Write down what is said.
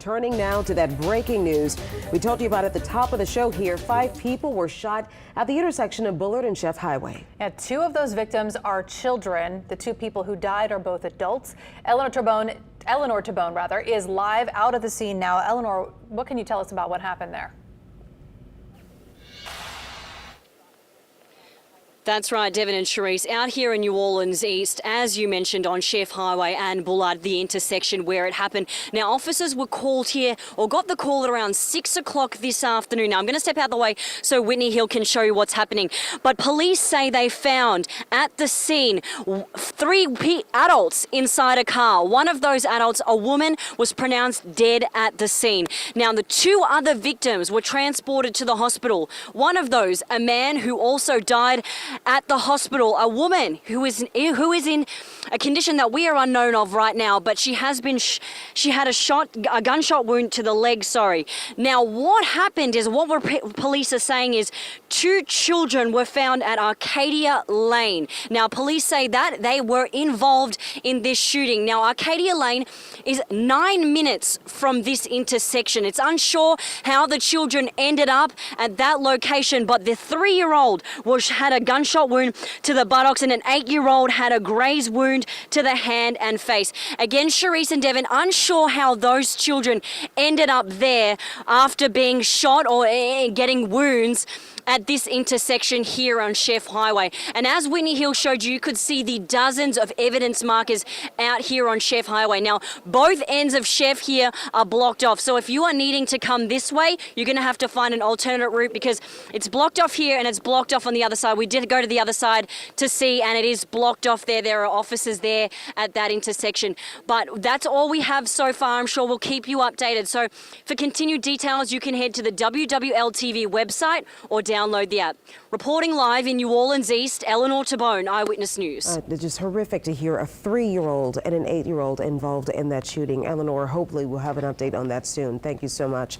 Turning now to that breaking news. We told you about at the top of the show here. 5 people were shot at the intersection of Bullard and Chef Highway. Yeah, 2 of those victims are children. The 2 people who died are both adults. Eleanor Tabone is live out at the scene now. Eleanor, what can you tell us about what happened there? That's right, Devin and Charisse, out here in New Orleans East, as you mentioned, on Chef Highway and Bullard, the intersection where it happened. Now, officers were called here, or got the call at around 6 o'clock this afternoon. Now, I'm going to step out the way so Whitney Hill can show you what's happening. But police say they found at the scene 3 adults inside a car. One of those adults, a woman, was pronounced dead at the scene. Now, the 2 other victims were transported to the hospital. One of those, a man who also died at the hospital, a woman who is in a condition that we are unknown of right now, but she has been she had a gunshot wound to the leg. Now, what happened is, what police are saying is 2 children were found at Arcadia Lane. Now, police say that they were involved in this shooting. Now, Arcadia Lane is 9 minutes from this intersection. It's unsure how the children ended up at that location, but the 3-year-old had a gunshot wound to the buttocks and an 8-year-old had a graze wound to the hand and face. Again, Charisse and Devin, unsure how those children ended up there after being shot or getting wounds at this intersection here on Chef Highway. And as Whitney Hill showed you, you could see the dozens of evidence markers out here on Chef Highway. Now, both ends of Chef here are blocked off. So if you are needing to come this way, you're going to have to find an alternate route because it's blocked off here and it's blocked off on the other side. We did go to the other side to see, and it is blocked off there. There are officers there at that intersection. But that's all we have so far. I'm sure we'll keep you updated. So for continued details, you can head to the WWL-TV website or download the app. Reporting live in New Orleans East, Eleanor Tabone, Eyewitness News. It's just horrific to hear a 3-year-old and an 8-year-old involved in that shooting. Eleanor, hopefully we'll have an update on that soon. Thank you so much.